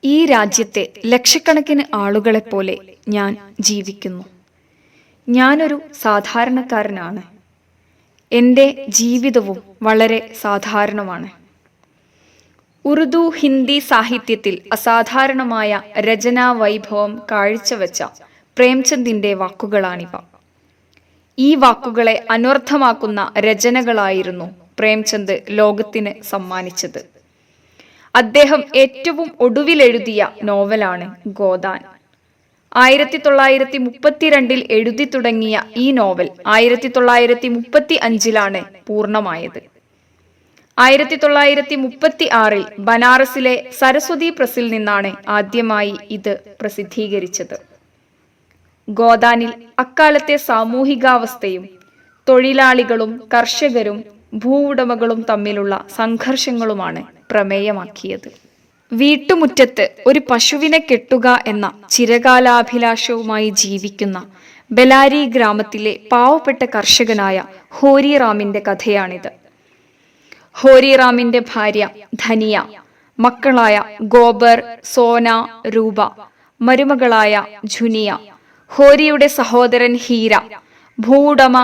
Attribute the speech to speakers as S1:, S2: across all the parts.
S1: ഈ രാജ്യത്തെ ലക്ഷക്കണക്കിന് ആളുകളെപ്പോലെ ഞാൻ ജീവിക്കുന്നു. ഞാനൊരു സാധാരണക്കാരനാണ്. എൻ്റെ ജീവിതവും വളരെ സാധാരണമാണ്. ഉറുദു ഹിന്ദി സാഹിത്യത്തിൽ അസാധാരണമായ രചനാ വൈഭവം കാഴ്ചവെച്ച പ്രേംചന്ദിൻ്റെ വാക്കുകളാണിവ. ഈ വാക്കുകളെ അനർത്ഥമാക്കുന്ന രചനകളായിരുന്നു പ്രേംചന്ദ് ലോകത്തിന് സമ്മാനിച്ചത്. അദ്ദേഹം ഏറ്റവും ഒടുവിലെഴുതിയ നോവലാണ് ഗോദാൻ. 1932 എഴുതി തുടങ്ങിയ ഈ നോവൽ 1935 പൂർണ്ണമായത്. 1936 ബനാറസിലെ സരസ്വതി പ്രസിൽ നിന്നാണ് ആദ്യമായി ഇത് പ്രസിദ്ധീകരിച്ചത്. ഗോദാനിൽ അക്കാലത്തെ സാമൂഹികാവസ്ഥയും തൊഴിലാളികളും കർഷകരും ഭൂവുടമകളും തമ്മിലുള്ള സംഘർഷങ്ങളുമാണ് പ്രമേയമാക്കിയത്. വീട്ടുമുറ്റത്ത് ഒരു പശുവിനെ കെട്ടുക എന്ന ചിരകാലാഭിലാഷവുമായി ജീവിക്കുന്ന ബെലാരി ഗ്രാമത്തിലെ പാവപ്പെട്ട കർഷകനായ ഹോരിറാമിന്റെ കഥയാണിത്. ഹോരിറാമിന്റെ ഭാര്യ ധനിയ, മക്കളായ ഗോബർ, സോന, രൂപ, മരുമകളായ ഝുനിയ, ഹോരിയുടെ സഹോദരൻ ഹീര, ഭൂവുടമ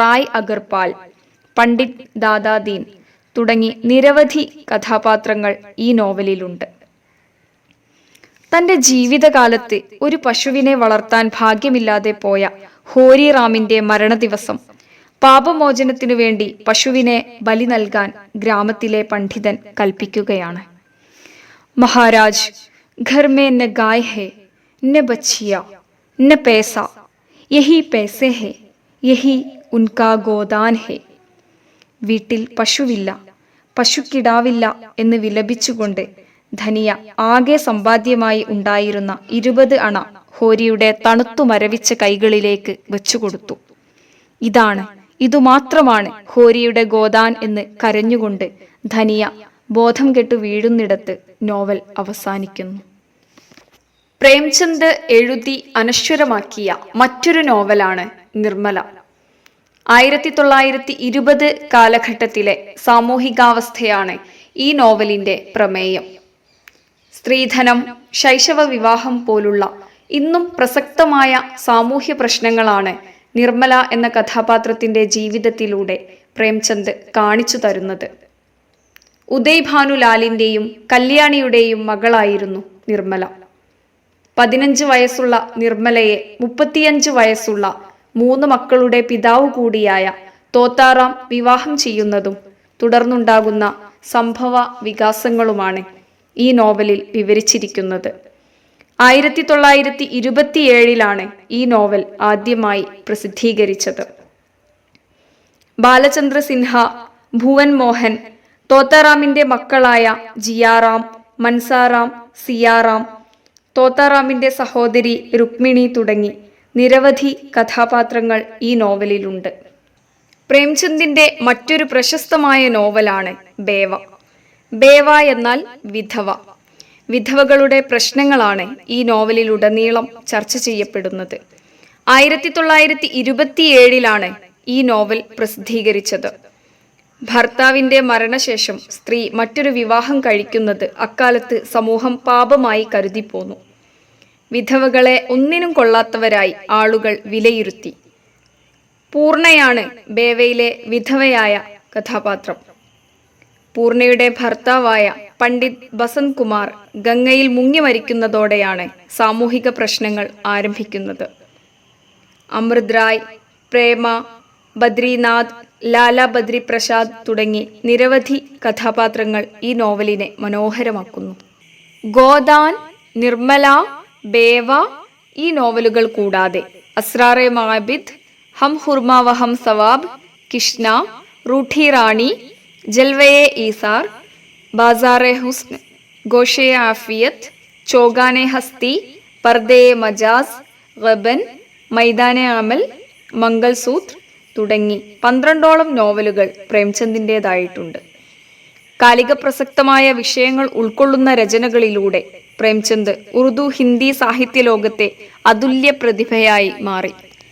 S1: റായ് അഗർപാൽ, പണ്ഡിറ്റ് ദാദാദീൻ തുടങ്ങി നിരവധി കഥാപാത്രങ്ങൾ ഈ നോവലിലുണ്ട്. തന്റെ ജീവിതകാലത്ത് ഒരു പശുവിനെ വളർത്താൻ ഭാഗ്യമില്ലാതെ പോയ ഹോരിറാമിന്റെ മരണദിവസം പാപമോചനത്തിനു വേണ്ടി പശുവിനെ ബലി നൽകാൻ ഗ്രാമത്തിലെ പണ്ഡിതൻ കൽപ്പിക്കുകയാണ്. മഹാരാജ്, ഘർ മേ ന ഗായ് ഹെ, ന ബച്ചിയ, ന പേസ, യഹി പേസെ ഹെ, യഹി ഉൻകാ ഗോദാൻ ഹെ. വീട്ടിൽ പശുവില്ല, പശുക്കിടാവില്ല എന്ന് വിലപിച്ചുകൊണ്ട് ധനിയ ആകെ സമ്പാദ്യമായി ഉണ്ടായിരുന്ന 20 അണ ഹോരിയുടെ തണുത്തു മരവിച്ച കൈകളിലേക്ക് വെച്ചുകൊടുത്തു. ഇതുമാത്രമാണ് ഹോരിയുടെ ഗോദാൻ എന്ന് കരഞ്ഞുകൊണ്ട് ധനിയ ബോധം കെട്ടു വീഴുന്നിടത്ത് നോവൽ അവസാനിക്കുന്നു. പ്രേംചന്ദ് എഴുതി അനശ്വരമാക്കിയ മറ്റൊരു നോവലാണ് നിർമ്മല. 1920 കാലഘട്ടത്തിലെ സാമൂഹികാവസ്ഥയാണ് ഈ നോവലിന്റെ പ്രമേയം. സ്ത്രീധനം, ശൈശവ വിവാഹം പോലുള്ള ഇന്നും പ്രസക്തമായ സാമൂഹ്യ പ്രശ്നങ്ങളാണ് നിർമ്മല എന്ന കഥാപാത്രത്തിന്റെ ജീവിതത്തിലൂടെ പ്രേംചന്ദ് കാണിച്ചു തരുന്നത്. ഉദയ് ഭാനുലാലിന്റെയും കല്യാണിയുടെയും മകളായിരുന്നു നിർമ്മല. 15 വയസ്സുള്ള നിർമ്മലയെ 35 വയസ്സുള്ള 3 മക്കളുടെ പിതാവ് കൂടിയായ തോത്താറാം വിവാഹം ചെയ്യുന്നതും തുടർന്നുണ്ടാകുന്ന സംഭവ വികാസങ്ങളുമാണ് ഈ നോവലിൽ വിവരിച്ചിരിക്കുന്നത്. 1927 ഈ നോവൽ ആദ്യമായി പ്രസിദ്ധീകരിച്ചത്. ബാലചന്ദ്ര സിൻഹ, ഭുവൻ മോഹൻ, തോത്താറാമിന്റെ മക്കളായ ജിയാറാം, മൻസാറാം, സിയാറാം, തോത്താറാമിന്റെ സഹോദരി രുക്മിണി തുടങ്ങി നിരവധി കഥാപാത്രങ്ങൾ ഈ നോവലിലുണ്ട്. പ്രേംചന്ദിന്റെ മറ്റൊരു പ്രശസ്തമായ നോവലാണ് ബേവ. ബേവ എന്നാൽ വിധവ. വിധവകളുടെ പ്രശ്നങ്ങളാണ് ഈ നോവലിലുടനീളം ചർച്ച ചെയ്യപ്പെടുന്നത്. 1927 ഈ നോവൽ പ്രസിദ്ധീകരിച്ചത്. ഭർത്താവിന്റെ മരണശേഷം സ്ത്രീ മറ്റൊരു വിവാഹം കഴിക്കുന്നത് അക്കാലത്ത് സമൂഹം പാപമായി കരുതിപ്പോന്നു. വിധവകളെ ഒന്നിനും കൊള്ളാത്തവരായി ആളുകൾ വിലയിരുത്തി. പൂർണ്ണയാണ് ബേവയിലെ വിധവയായ കഥാപാത്രം. പൂർണ്ണയുടെ ഭർത്താവായ പണ്ഡിറ്റ് ബസന്ത് കുമാർ ഗംഗയിൽ മുങ്ങി മരിക്കുന്നതോടെയാണ് സാമൂഹിക പ്രശ്നങ്ങൾ ആരംഭിക്കുന്നത്. അമൃത് റായ്, പ്രേമ, ബദ്രിനാഥ്, ലാല ബദ്രി പ്രസാദ് തുടങ്ങി നിരവധി കഥാപാത്രങ്ങൾ ഈ നോവലിനെ മനോഹരമാക്കുന്നു. ഗോദാൻ, നിർമ്മല, ബേവ ഈ നോവലുകൾ കൂടാതെ അസ്രാറെ മാബിദ്, ഹം ഹുർമ വഹം സവാബ്, കിഷ്ന, റൂഠി റാണി, ജൽവയെ ഈസാർ, ബാസാറെ ഹുസ്ൻ, ഗോഷെ ആഫിയത്ത്, ചോഗാനെ ഹസ്തി, പർദെ മജാസ്, ഗബൻ, മൈദാനെ അമൽ, മംഗൾസൂത്ര തുടങ്ങി 12ഓളം നോവലുകൾ പ്രേംചന്ദിൻ്റെതായിട്ടുണ്ട്. കാലിക പ്രസക്തമായ വിഷയങ്ങൾ ഉൾക്കൊള്ളുന്ന രചനകളിലൂടെ പ്രേംചന്ദ് ഉറുദു ഹിന്ദി സാഹിത്യ ലോകത്തെ അതുല്യ പ്രതിഭയായി മാറി.